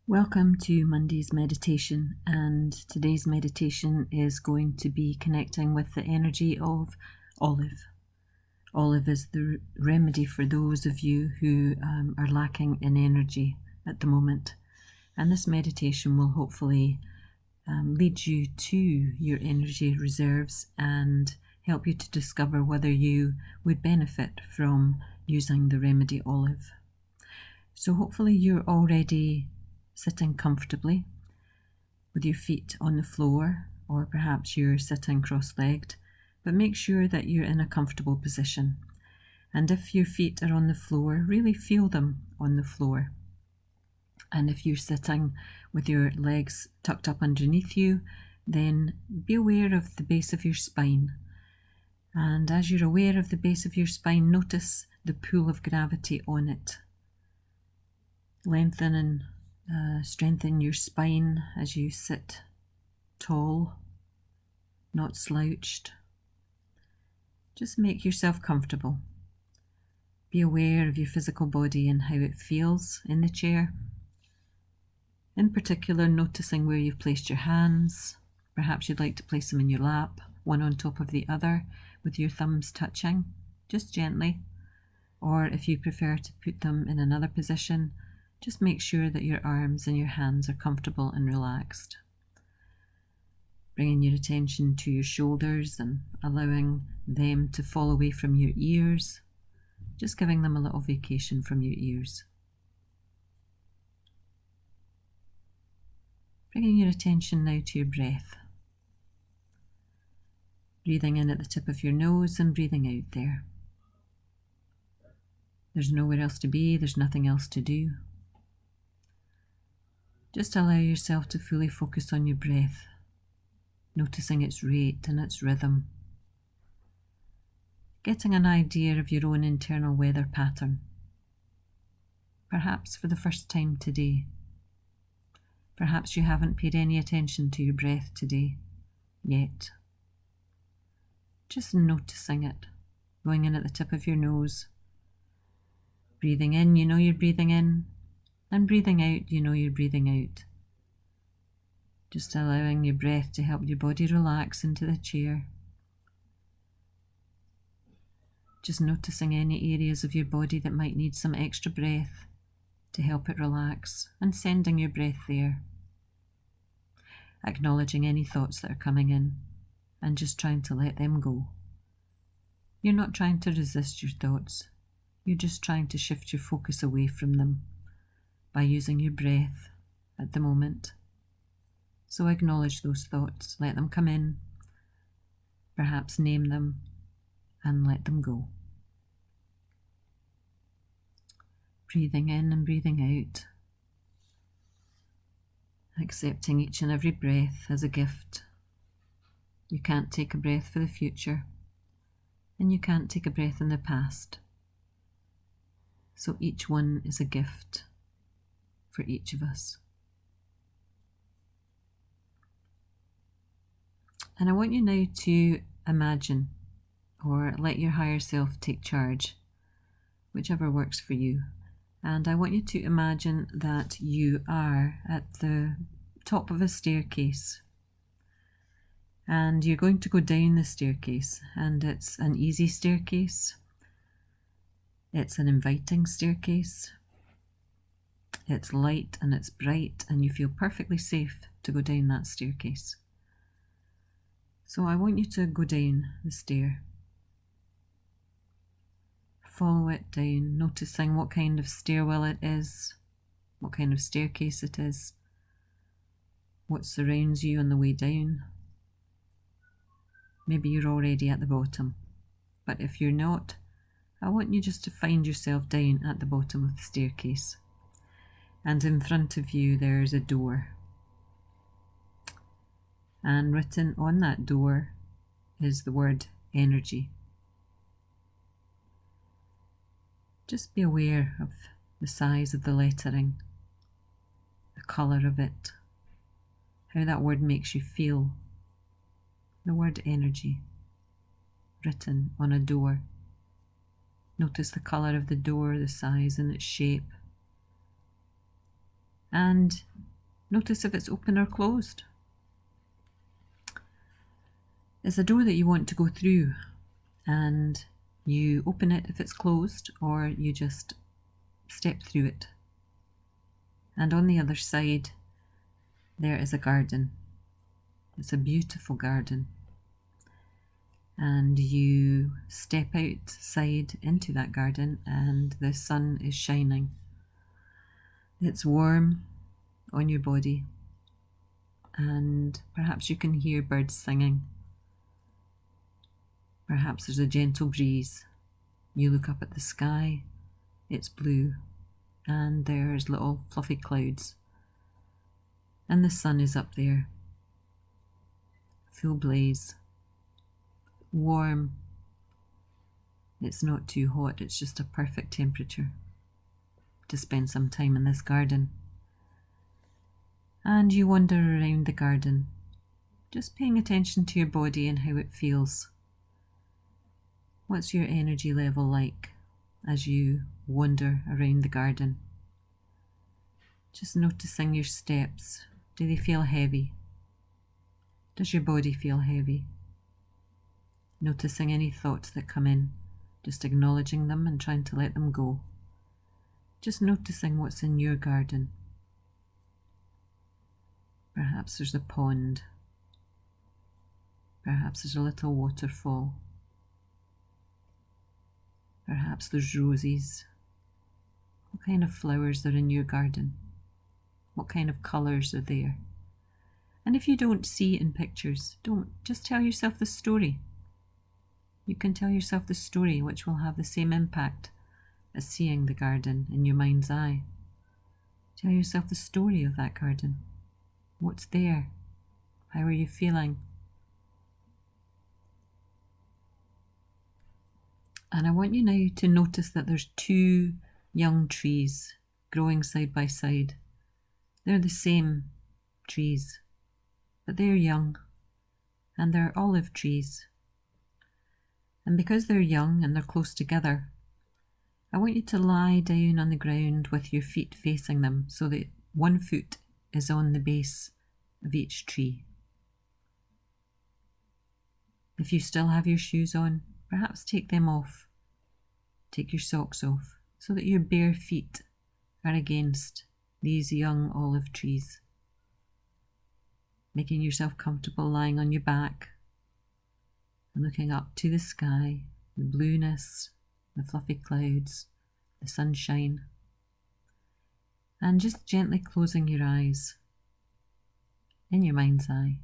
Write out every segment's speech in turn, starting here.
Welcome to Monday's meditation, and today's meditation is going to be connecting with the energy of olive. Olive is the remedy for those of you who are lacking in energy at the moment, and this meditation will hopefully lead you to your energy reserves and help you to discover whether you would benefit from using the remedy olive. So hopefully you're already sitting comfortably with your feet on the floor, or perhaps you're sitting cross-legged, but make sure that you're in a comfortable position. And if your feet are on the floor, really feel them on the floor. And if you're sitting with your legs tucked up underneath you, then be aware of the base of your spine. And as you're aware of the base of your spine, notice the pull of gravity on it. Lengthen and strengthen your spine as you sit tall, not slouched. Just make yourself comfortable. Be aware of your physical body and how it feels in the chair. In particular, noticing where you've placed your hands. Perhaps you'd like to place them in your lap, one on top of the other, with your thumbs touching, just gently. Or if you prefer to put them in another position, just make sure that your arms and your hands are comfortable and relaxed. Bringing your attention to your shoulders and allowing them to fall away from your ears, just giving them a little vacation from your ears. Bringing your attention now to your breath. Breathing in at the tip of your nose and breathing out there. There's nowhere else to be, there's nothing else to do. Just allow yourself to fully focus on your breath, noticing its rate and its rhythm. Getting an idea of your own internal weather pattern. Perhaps for the first time today. Perhaps you haven't paid any attention to your breath today, yet. Just noticing it, going in at the tip of your nose. Breathing in, you know you're breathing in. And breathing out, you know you're breathing out. Just allowing your breath to help your body relax into the chair. Just noticing any areas of your body that might need some extra breath to help it relax, and sending your breath there. Acknowledging any thoughts that are coming in and just trying to let them go. You're not trying to resist your thoughts. You're just trying to shift your focus away from them by using your breath at the moment. So acknowledge those thoughts, let them come in, perhaps name them, and let them go. Breathing in and breathing out, accepting each and every breath as a gift. You can't take a breath for the future, and you can't take a breath in the past. So each one is a gift for each of us. And I want you now to imagine, or let your higher self take charge, whichever works for you. And I want you to imagine that you are at the top of a staircase. And you're going to go down the staircase, and it's an easy staircase. It's an inviting staircase. It's light and it's bright, and you feel perfectly safe to go down that staircase. So I want you to go down the stair. Follow it down, noticing what kind of stairwell it is, what kind of staircase it is, what surrounds you on the way down. Maybe you're already at the bottom, but if you're not, I want you just to find yourself down at the bottom of the staircase. And in front of you there's a door. And written on that door is the word energy. Just be aware of the size of the lettering, the colour of it, how that word makes you feel. The word energy, written on a door. Notice the colour of the door, the size and its shape. And Notice if it's open or closed. It's a door that you want to go through, and you open it if it's closed, or you just step through it. And on the other side, there is a garden. It's a beautiful garden. And you step outside into that garden, and the sun is shining. It's warm on your body, and perhaps you can hear birds singing. Perhaps there's a gentle breeze. You look up at the sky, it's blue, and there's little fluffy clouds. And the sun is up there, full blaze, warm. It's not too hot, it's just a perfect temperature to spend some time in this garden. And you wander around the garden, just paying attention to your body and how it feels. What's your energy level like as you wander around the garden? Just noticing your steps. Do they feel heavy? Does your body feel heavy? Noticing any thoughts that come in, just acknowledging them and trying to let them go. Just noticing what's in your garden. Perhaps there's a pond. Perhaps there's a little waterfall. Perhaps there's roses. What kind of flowers are in your garden? What kind of colours are there? And if you don't see it in pictures, don't. Just tell yourself the story. You can tell yourself the story, which will have the same impact as seeing the garden in your mind's eye. Tell yourself the story of that garden. What's there? How are you feeling? And I want you now to notice that there's two young trees growing side by side. They're the same trees, but they're young, and they're olive trees. And because they're young and they're close together, I want you to lie down on the ground with your feet facing them so that one foot is on the base of each tree. If you still have your shoes on, perhaps take them off. Take your socks off so that your bare feet are against these young olive trees. Making yourself comfortable lying on your back and looking up to the sky, the blueness, the fluffy clouds, the sunshine, and just gently closing your eyes in your mind's eye,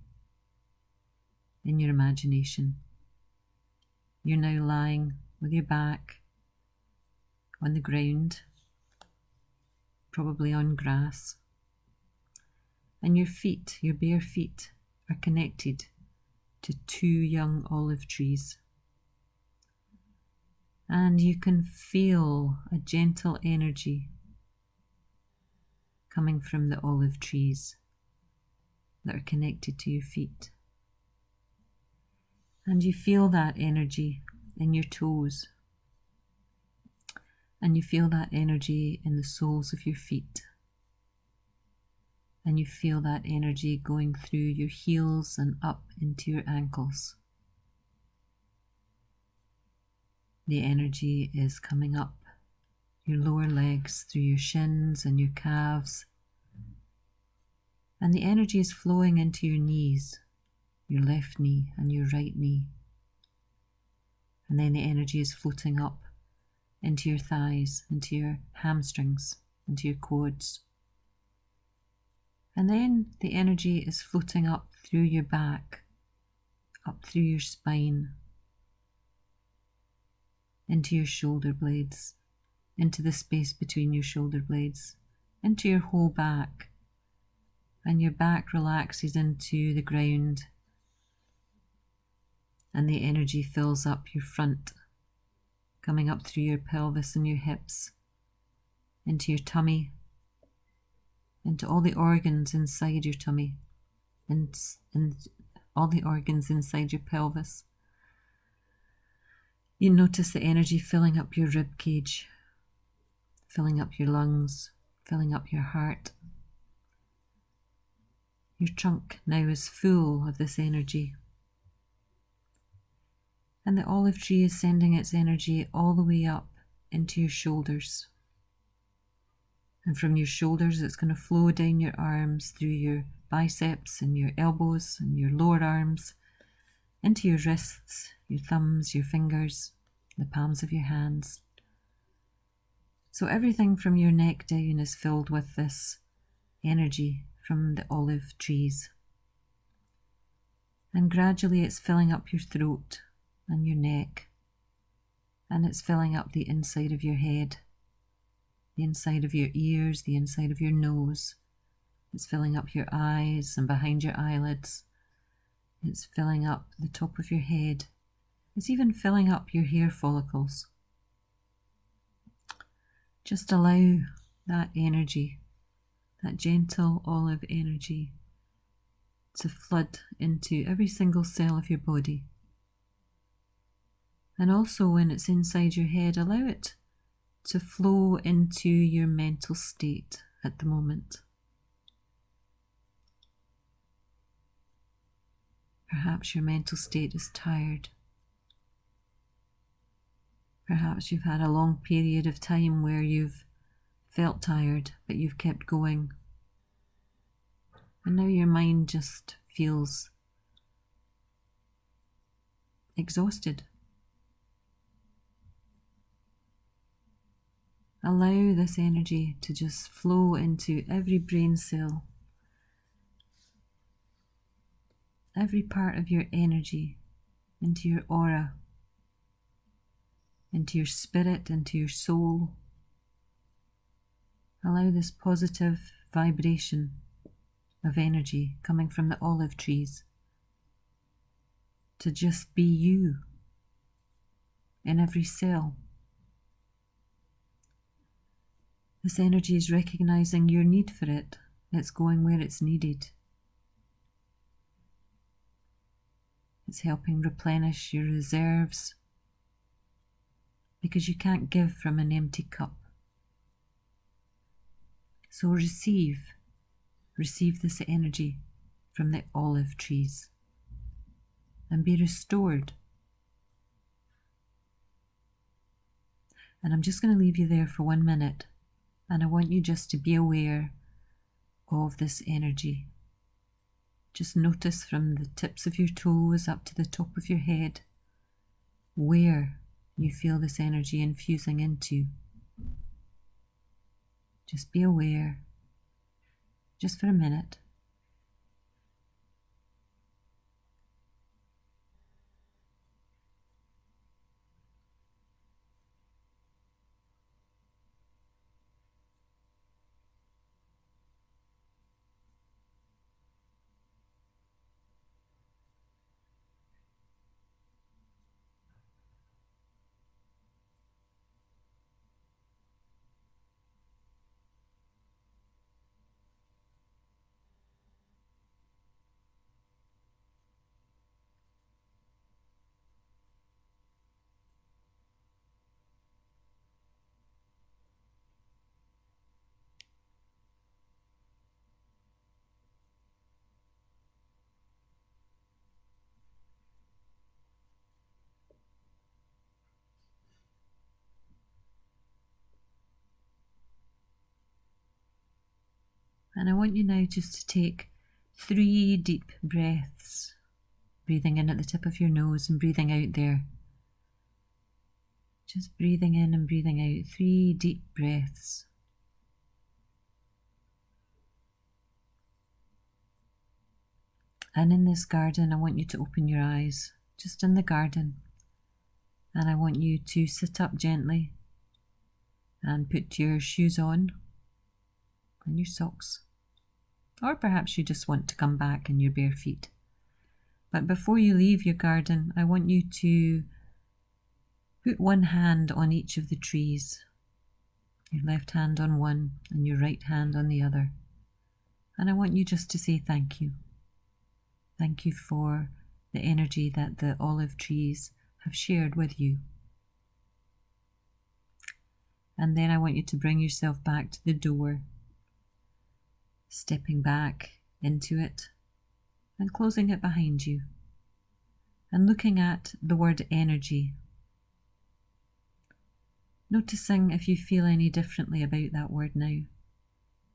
in your imagination. You're now lying with your back on the ground, probably on grass, and your feet, your bare feet, are connected to two young olive trees. And you can feel a gentle energy coming from the olive trees that are connected to your feet. And you feel that energy in your toes. And you feel that energy in the soles of your feet. And you feel that energy going through your heels and up into your ankles. The energy is coming up your lower legs through your shins and your calves. And the energy is flowing into your knees, your left knee and your right knee. And then the energy is floating up into your thighs, into your hamstrings, into your quads. And then the energy is floating up through your back, up through your spine, into your shoulder blades, into the space between your shoulder blades, into your whole back. And your back relaxes into the ground, and the energy fills up your front, coming up through your pelvis and your hips, into your tummy, into all the organs inside your tummy, and all the organs inside your pelvis. You notice the energy filling up your rib cage, filling up your lungs, filling up your heart, Your trunk now is full of this energy. And the olive tree is sending its energy all the way up into your shoulders. And from your shoulders, it's going to flow down your arms, through your biceps and your elbows and your lower arms, into your wrists, your thumbs, your fingers, the palms of your hands. So everything from your neck down is filled with this energy from the olive trees. And gradually it's filling up your throat and your neck, and it's filling up the inside of your head, the inside of your ears, the inside of your nose. It's filling up your eyes and behind your eyelids. It's filling up the top of your head. It's even filling up your hair follicles. Just allow that energy, that gentle olive energy, to flood into every single cell of your body. And also when it's inside your head, allow it to flow into your mental state at the moment. Perhaps your mental state is tired. Perhaps you've had a long period of time where you've felt tired, but you've kept going. And now your mind just feels exhausted. Allow this energy to just flow into every brain cell, every part of your energy, into your aura, into your spirit, into your soul. Allow this positive vibration of energy coming from the olive trees to just be you in every cell. This energy is recognizing your need for it. It's going where it's needed. It's helping replenish your reserves, because you can't give from an empty cup. So receive this energy from the olive trees and be restored. And I'm just going to leave you there for 1 minute, and I want you just to be aware of this energy. Just notice from the tips of your toes up to the top of your head where you feel this energy infusing into. Just be aware, just for a minute. And I want you now just to take 3 deep breaths, breathing in at the tip of your nose and breathing out there. Just breathing in and breathing out, 3 deep breaths. And in this garden, I want you to open your eyes, just in the garden. And I want you to sit up gently and put your shoes on and your socks. Or perhaps you just want to come back in your bare feet. But before you leave your garden, I want you to put one hand on each of the trees. Your left hand on one and your right hand on the other. And I want you just to say thank you. Thank you for the energy that the olive trees have shared with you. And then I want you to bring yourself back to the door, stepping back into it and closing it behind you, and looking at the word energy. Noticing if you feel any differently about that word now.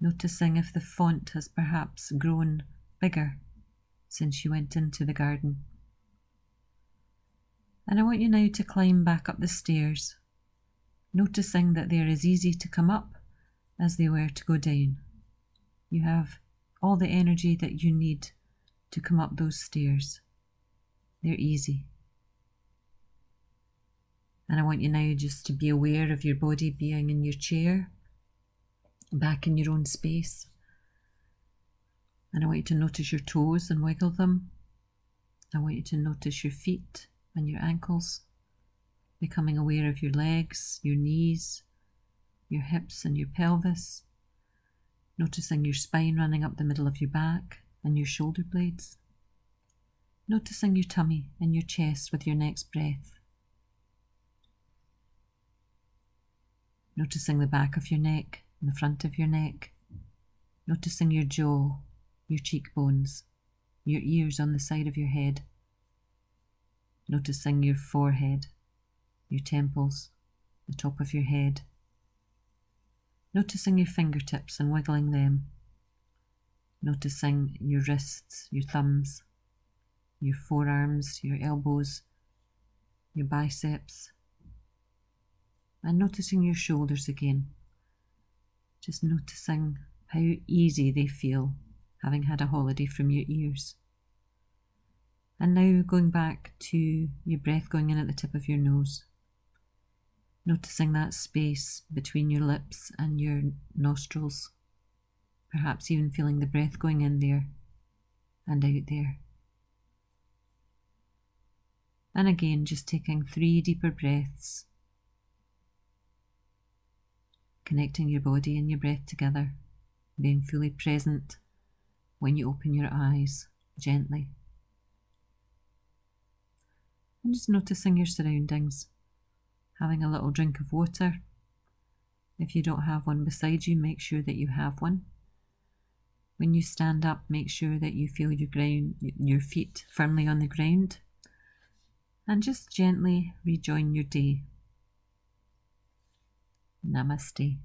Noticing if the font has perhaps grown bigger since you went into the garden. And I want you now to climb back up the stairs, noticing that they are as easy to come up as they were to go down. You have all the energy that you need to come up those stairs. They're easy. And I want you now just to be aware of your body being in your chair, back in your own space. And I want you to notice your toes and wiggle them. I want you to notice your feet and your ankles, becoming aware of your legs, your knees, your hips and your pelvis, noticing your spine running up the middle of your back and your shoulder blades, noticing your tummy and your chest with your next breath. Noticing the back of your neck and the front of your neck. Noticing your jaw, your cheekbones, your ears on the side of your head. Noticing your forehead, your temples, the top of your head. Noticing your fingertips and wiggling them. Noticing your wrists, your thumbs, your forearms, your elbows, your biceps. And noticing your shoulders again. Just noticing how easy they feel, having had a holiday from your ears. And now going back to your breath going in at the tip of your nose. Noticing that space between your lips and your nostrils. Perhaps even feeling the breath going in there and out there. And again, just taking 3 deeper breaths. Connecting your body and your breath together, being fully present when you open your eyes gently. And just noticing your surroundings, having a little drink of water. If you don't have one beside you, make sure that you have one. When you stand up, make sure that you feel your feet firmly on the ground, and just gently rejoin your day. Namaste.